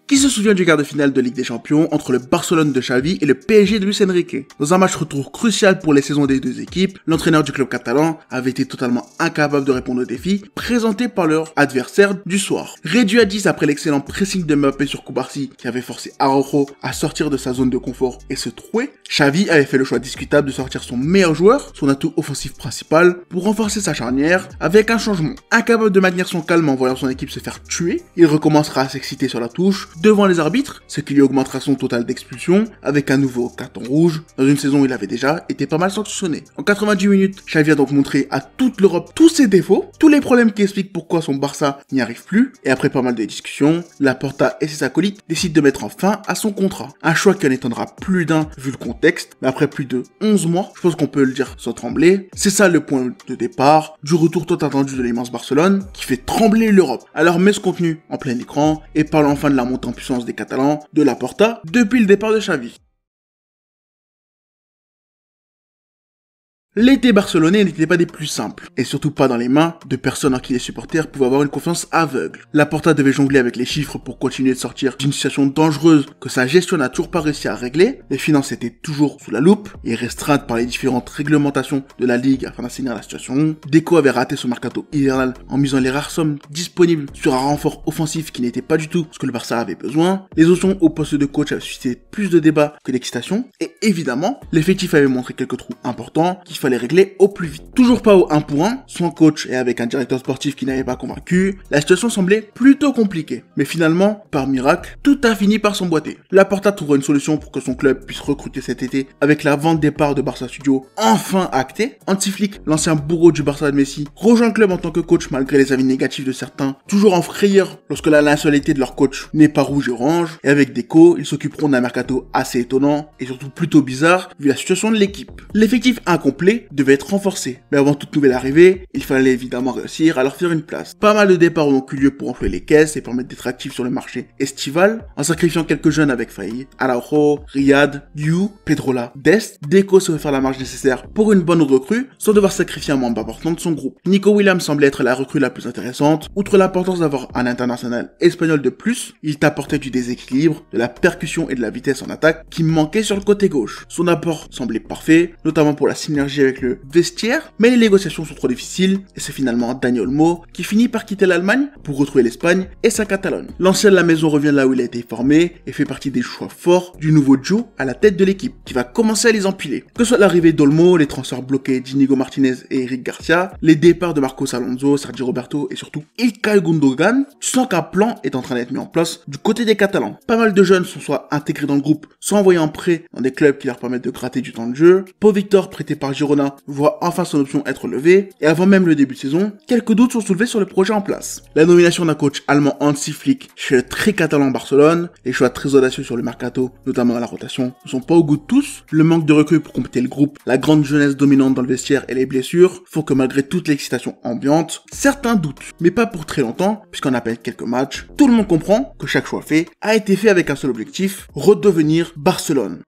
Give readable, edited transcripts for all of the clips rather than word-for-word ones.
Qui se souvient du quart de finale de Ligue des Champions entre le Barcelone de Xavi et le PSG de Luis Enrique? Dans un match retour crucial pour les saisons des deux équipes, l'entraîneur du club catalan avait été totalement incapable de répondre aux défis présentés par leur adversaire du soir. Réduit à 10 après l'excellent pressing de Mbappé sur Cubarsí qui avait forcé Araujo à sortir de sa zone de confort et se trouer, Xavi avait fait le choix discutable de sortir son meilleur joueur, son atout offensif principal, pour renforcer sa charnière avec un changement. Incapable de maintenir son calme en voyant son équipe se faire tuer, il recommencera à s'exciter sur la touche devant les arbitres, ce qui lui augmentera son total d'expulsion avec un nouveau carton rouge dans une saison où il avait déjà été pas mal sanctionné. En 90 minutes, Xavi a donc montré à toute l'Europe tous ses défauts, tous les problèmes qui expliquent pourquoi son Barça n'y arrive plus, et après pas mal de discussions, Laporta et ses acolytes décident de mettre fin à son contrat. Un choix qui en étonnera plus d'un vu le contexte, mais après plus de 11 mois, je pense qu'on peut le dire sans trembler, c'est ça le point de départ du retour tant attendu de l'immense Barcelone qui fait trembler l'Europe. Alors mets ce contenu en plein écran et parlons enfin de la montée en puissance des Catalans, de Laporta, depuis le départ de Xavi. L'été barcelonais n'était pas des plus simples, et surtout pas dans les mains de personnes en qui les supporters pouvaient avoir une confiance aveugle. Laporta devait jongler avec les chiffres pour continuer de sortir d'une situation dangereuse que sa gestion n'a toujours pas réussi à régler, les finances étaient toujours sous la loupe et restreintes par les différentes réglementations de la Ligue afin d'assainir la situation. Deco avait raté son mercato hivernal en misant les rares sommes disponibles sur un renfort offensif qui n'était pas du tout ce que le Barça avait besoin. Les options au poste de coach avaient suscité plus de débats que d'excitation, et évidemment, l'effectif avait montré quelques trous importants qu'il fallait régler au plus vite. Toujours pas au 1 pour 1, sans coach et avec un directeur sportif qui n'avait pas convaincu, la situation semblait plutôt compliquée. Mais finalement, par miracle, tout a fini par s'emboîter. Laporta trouvera une solution pour que son club puisse recruter cet été avec la vente des parts de Barça Studio enfin actée. Hansi Flick, l'ancien bourreau du Barça de Messi, rejoint le club en tant que coach malgré les avis négatifs de certains, toujours en frayeur lorsque la nationalité de leur coach n'est pas rouge et orange, et avec Deco, ils s'occuperont d'un mercato assez étonnant et surtout plutôt bizarre vu la situation de l'équipe. L'effectif incomplet devait être renforcé, mais avant toute nouvelle arrivée, il fallait évidemment réussir à leur faire une place. Pas mal de départs ont donc eu lieu pour enfler les caisses et permettre d'être actifs sur le marché estival, en sacrifiant quelques jeunes avec faillite. Araujo, Riyad, Diu, Pedrola, Dest, Deco se fait faire la marge nécessaire pour une bonne recrue, sans devoir sacrifier un membre important de son groupe. Nico Williams semblait être la recrue la plus intéressante. Outre l'importance d'avoir un international espagnol de plus, il t'apportait du déséquilibre, de la percussion et de la vitesse en attaque qui manquait sur le côté gauche. Son apport semblait parfait, notamment pour la synergie avec le vestiaire, mais les négociations sont trop difficiles et c'est finalement Dani Olmo qui finit par quitter l'Allemagne pour retrouver l'Espagne et sa Catalogne. L'ancien de la maison revient là où il a été formé et fait partie des choix forts du nouveau Joe à la tête de l'équipe qui va commencer à les empiler. Que ce soit l'arrivée d'Olmo, les transferts bloqués d'Inigo Martinez et Eric Garcia, les départs de Marcos Alonso, Sergi Roberto et surtout Ilkay Gundogan, tu sens qu'un plan est en train d'être mis en place du côté des Catalans. Pas mal de jeunes sont soit intégrés dans le groupe, soit envoyés en prêt dans des clubs qui leur permettent de gratter du temps de jeu. Pau Victor, prêté par Girona, voit enfin son option être levée, et avant même le début de saison, quelques doutes sont soulevés sur le projet en place. La nomination d'un coach allemand Hansi Flick chez le très catalan Barcelone, les choix très audacieux sur le mercato, notamment dans la rotation, ne sont pas au goût de tous, le manque de recrues pour compléter le groupe, la grande jeunesse dominante dans le vestiaire et les blessures font que malgré toute l'excitation ambiante, certains doutent, mais pas pour très longtemps, puisqu'en à peine quelques matchs, tout le monde comprend que chaque choix fait a été fait avec un seul objectif, redevenir Barcelone.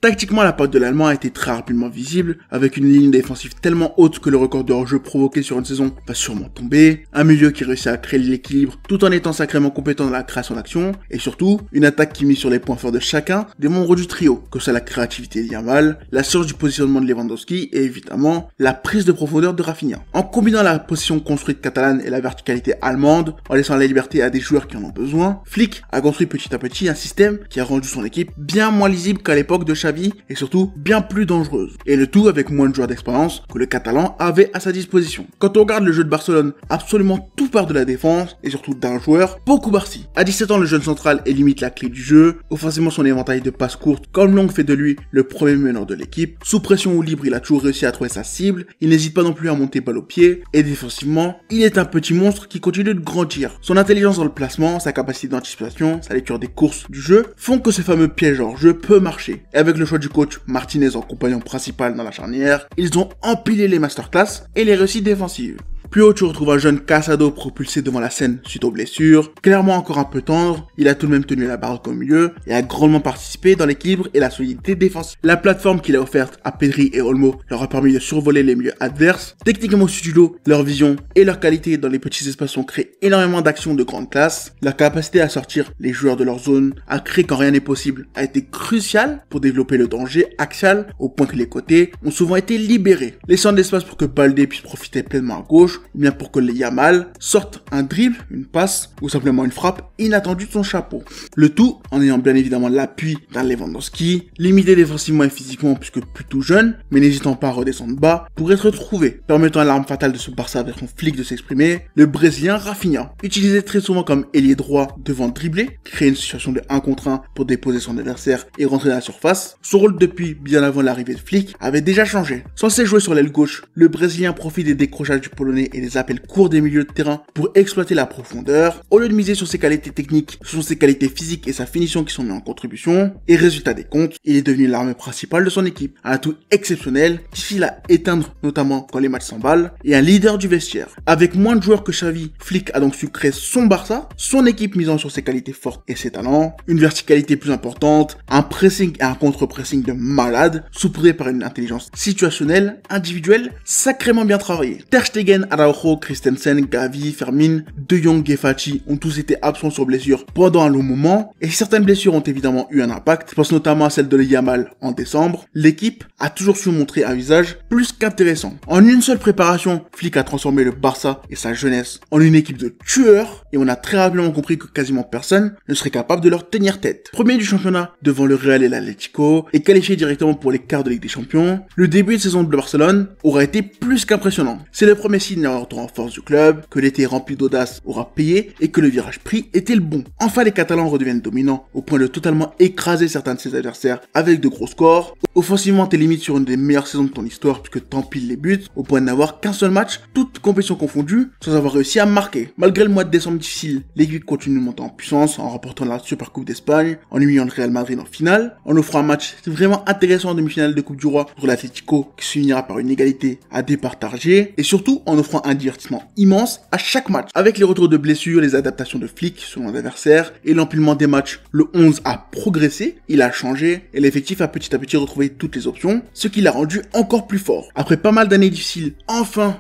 Tactiquement, la patte de l'Allemand a été très rapidement visible, avec une ligne défensive tellement haute que le record de hors-jeu provoqué sur une saison va sûrement tomber, un milieu qui réussit à créer l'équilibre tout en étant sacrément compétent dans la création d'action, et surtout, une attaque qui mise sur les points forts de chacun des membres du trio, que ce soit la créativité de Yamal, la science du positionnement de Lewandowski, et évidemment, la prise de profondeur de Rafinha. En combinant la position construite catalane et la verticalité allemande, en laissant la liberté à des joueurs qui en ont besoin, Flick a construit petit à petit un système qui a rendu son équipe bien moins lisible qu'à l'époque de Xavi, et surtout bien plus dangereuse. Et le tout avec moins de joueurs d'expérience que le Catalan avait à sa disposition. Quand on regarde le jeu de Barcelone, absolument tout part de la défense et surtout d'un joueur, Pau Cubarsí. À 17 ans, le jeune central est limite la clé du jeu. Offensivement, son éventail de passes courtes comme longues fait de lui le premier meneur de l'équipe. Sous pression ou libre, il a toujours réussi à trouver sa cible. Il n'hésite pas non plus à monter balle au pied. Et défensivement, il est un petit monstre qui continue de grandir. Son intelligence dans le placement, sa capacité d'anticipation, sa lecture des courses du jeu font que ce fameux piège hors jeu peut marcher. Et avec le choix du coach Martinez en compagnon principal dans la charnière, ils ont empilé les masterclass et les réussites défensives. Plus haut, tu retrouves un jeune Casado propulsé devant la scène suite aux blessures. Clairement encore un peu tendre, il a tout de même tenu la baraque au milieu et a grandement participé dans l'équilibre et la solidité défensive. La plateforme qu'il a offerte à Pedri et Olmo leur a permis de survoler les milieux adverses. Techniquement au-dessus du lot, leur vision et leur qualité dans les petits espaces ont créé énormément d'actions de grande classe. Leur capacité à sortir les joueurs de leur zone, à créer quand rien n'est possible, a été cruciale pour développer le danger axial au point que les côtés ont souvent été libérés, laissant de l'espace pour que Baldé puisse profiter pleinement à gauche, ou bien pour que les Yamal sortent un dribble, une passe ou simplement une frappe inattendue de son chapeau. Le tout en ayant bien évidemment l'appui d'un Lewandowski, limité défensivement et physiquement puisque plutôt jeune, mais n'hésitant pas à redescendre bas pour être trouvé, permettant à l'arme fatale de ce Barça avec son flic de s'exprimer, le Brésilien Rafinha, utilisé très souvent comme ailier droit devant dribbler, créer une situation de 1 contre 1 pour déposer son adversaire et rentrer dans la surface. Son rôle depuis bien avant l'arrivée de Flick avait déjà changé. Censé jouer sur l'aile gauche, le Brésilien profite des décrochages du Polonais et des appels courts des milieux de terrain pour exploiter la profondeur. Au lieu de miser sur ses qualités techniques, ce sont ses qualités physiques et sa finition qui sont mises en contribution. Et résultat des comptes, il est devenu l'arme principale de son équipe. Un atout exceptionnel, difficile à éteindre notamment quand les matchs s'emballent, et un leader du vestiaire. Avec moins de joueurs que Xavi, Flick a donc su créer son Barça, son équipe misant sur ses qualités fortes et ses talents, une verticalité plus importante, un pressing et un contre-pressing de malade, saupoudré par une intelligence situationnelle, individuelle, sacrément bien travaillée. Ter Stegen, Araujo, Christensen, Gavi, Fermin, De Jong et Fati ont tous été absents sur blessure pendant un long moment, et certaines blessures ont évidemment eu un impact. Je pense notamment à celle de Yamal en décembre. L'équipe a toujours su montrer un visage plus qu'intéressant. En une seule préparation, Flick a transformé le Barça et sa jeunesse en une équipe de tueurs, et on a très rapidement compris que quasiment personne ne serait capable de leur tenir tête. Premier du championnat devant le Real et l'Atlético, et qualifié directement pour les quarts de Ligue des Champions, le début de saison de Barcelone aura été plus qu'impressionnant. C'est le premier signe d'un retour en force du club, que l'été rempli d'audace aura payé et que le virage pris était le bon. Enfin, les Catalans redeviennent dominants au point de totalement écraser certains de ses adversaires avec de gros scores. Offensivement, t'es limite sur une des meilleures saisons de ton histoire puisque t'empiles les buts au point de n'avoir qu'un seul match, toute compétition confondue, sans avoir réussi à marquer. Malgré le mois de décembre difficile, l'équipe continue de monter en puissance en remportant la Supercoupe d'Espagne, en humiliant le Real Madrid en finale, en offrant un match vraiment intéressant en demi-finale de Coupe du Roi pour l'Atlético qui se finira par une égalité à départager, et surtout en offrant un divertissement immense à chaque match. Avec les retours de blessures, les adaptations de Flick selon l'adversaire et l'empilement des matchs, le 11 a progressé, il a changé et l'effectif a petit à petit retrouvé toutes les options, ce qui l'a rendu encore plus fort. Après pas mal d'années difficiles, enfin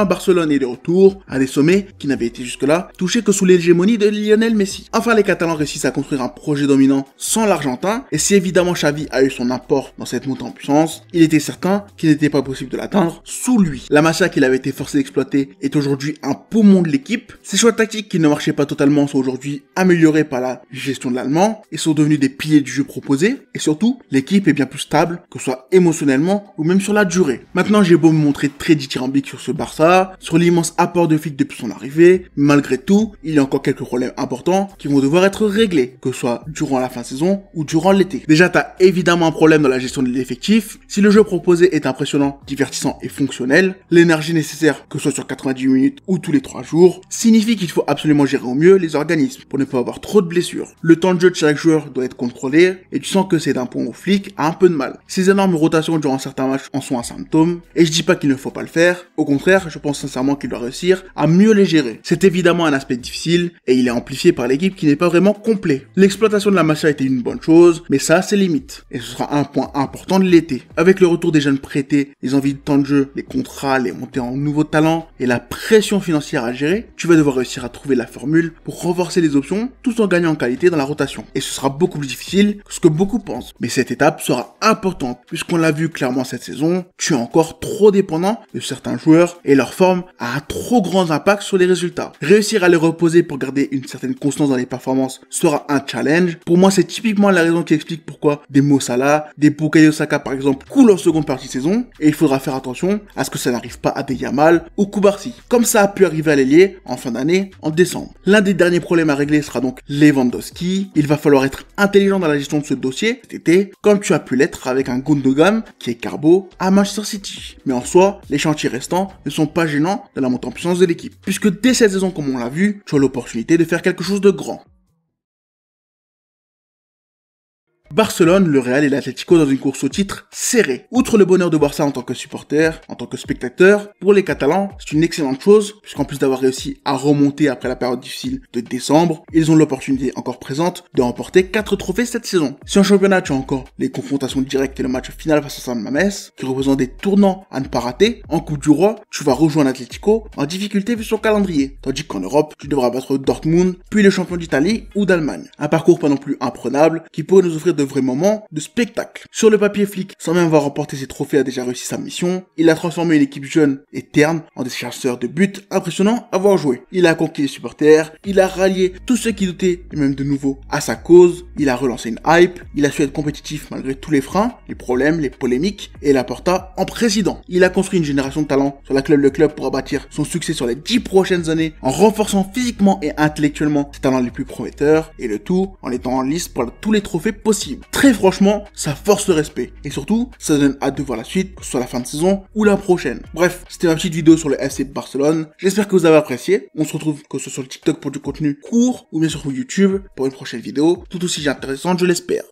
Barcelone est de retour à des sommets qui n'avaient été jusque-là touchés que sous l'hégémonie de Lionel Messi. Enfin, les Catalans réussissent à construire un projet dominant sans l'Argentin, et si évidemment Xavi a eu son apport dans cette montée en puissance, il était certain qu'il n'était pas possible de l'atteindre sous lui. La Masia qu'il avait été forcé d'exploiter est aujourd'hui un poumon de l'équipe. Ses choix tactiques qui ne marchaient pas totalement sont aujourd'hui améliorés par la gestion de l'Allemand et sont devenus des piliers du jeu proposé, et surtout, l'équipe est bien plus stable, que ce soit émotionnellement ou même sur la durée. Maintenant, j'ai beau me montrer très dithyrambique sur ce Barça, sur l'immense apport de Flick depuis son arrivée, malgré tout, il y a encore quelques problèmes importants qui vont devoir être réglés, que ce soit durant la fin de saison ou durant l'été. Déjà, t'as évidemment un problème dans la gestion de l'effectif. Si le jeu proposé est impressionnant, divertissant et fonctionnel, l'énergie nécessaire, que ce soit sur 90 minutes ou tous les 3 jours, signifie qu'il faut absolument gérer au mieux les organismes pour ne pas avoir trop de blessures. Le temps de jeu de chaque joueur doit être contrôlé et tu sens que c'est d'un point où Flick a un peu de mal. Ces énormes rotations durant certains matchs en sont un symptôme, et je dis pas qu'il ne faut pas le faire, au contraire, je pense sincèrement qu'il doit réussir à mieux les gérer. C'est évidemment un aspect difficile, et il est amplifié par l'équipe qui n'est pas vraiment complet. L'exploitation de la Masia était une bonne chose, mais ça a ses limites, et ce sera un point important de l'été. Avec le retour des jeunes prêtés, les envies de temps de jeu, les contrats, les montées en nouveaux talents, et la pression financière à gérer, tu vas devoir réussir à trouver la formule pour renforcer les options, tout en gagnant en qualité dans la rotation. Et ce sera beaucoup plus difficile que ce que beaucoup pensent. Mais cette étape sera importante, puisqu'on l'a vu clairement cette saison, tu es encore trop dépendant de certains joueurs, et leur forme a un trop grand impact sur les résultats. Réussir à les reposer pour garder une certaine constance dans les performances sera un challenge. Pour moi, c'est typiquement la raison qui explique pourquoi des Mo Salah, des Bukayo Saka par exemple, coulent en seconde partie de saison, et il faudra faire attention à ce que ça n'arrive pas à des Yamal ou Koubarsi, comme ça a pu arriver à l'ailier en fin d'année, en décembre. L'un des derniers problèmes à régler sera donc Lewandowski. Il va falloir être intelligent dans la gestion de ce dossier cet été, comme tu as pu l'être avec un Gundogan qui est carbo à Manchester City. Mais en soi, les chantiers restants ne sont pas gênants dans la montée en puissance de l'équipe, puisque dès cette saison, comme on l'a vu, tu as l'opportunité de faire quelque chose de grand. Barcelone, le Real et l'Atlético dans une course au titre serrée. Outre le bonheur de voir ça en tant que supporter, en tant que spectateur, pour les Catalans, c'est une excellente chose, puisqu'en plus d'avoir réussi à remonter après la période difficile de décembre, ils ont l'opportunité encore présente de remporter 4 trophées cette saison. Si en championnat tu as encore les confrontations directes et le match final face à San Mamés, qui représentent des tournants à ne pas rater, en Coupe du Roi, tu vas rejoindre l'Atlético en difficulté vu son calendrier, tandis qu'en Europe, tu devras battre Dortmund, puis les champions d'Italie ou d'Allemagne. Un parcours pas non plus imprenable, qui pourrait nous offrir de vrais moments de spectacle. Sur le papier, Flick, sans même avoir remporté ses trophées, a déjà réussi sa mission. Il a transformé une équipe jeune et terne en des chasseurs de buts impressionnants à voir jouer. Il a conquis les supporters, il a rallié tous ceux qui doutaient, et même de nouveau, à sa cause. Il a relancé une hype, il a su être compétitif malgré tous les freins, les problèmes, les polémiques, et la porta en président. Il a construit une génération de talents sur laquelle le club pourra bâtir son succès sur les 10 prochaines années en renforçant physiquement et intellectuellement ses talents les plus prometteurs, et le tout en étant en lice pour tous les trophées possibles. Très franchement, ça force le respect, et surtout, ça donne hâte de voir la suite, que ce soit la fin de saison ou la prochaine. Bref, c'était ma petite vidéo sur le FC Barcelone. J'espère que vous avez apprécié. On se retrouve que ce soit sur le TikTok pour du contenu court ou bien sur YouTube pour une prochaine vidéo, tout aussi intéressante, je l'espère.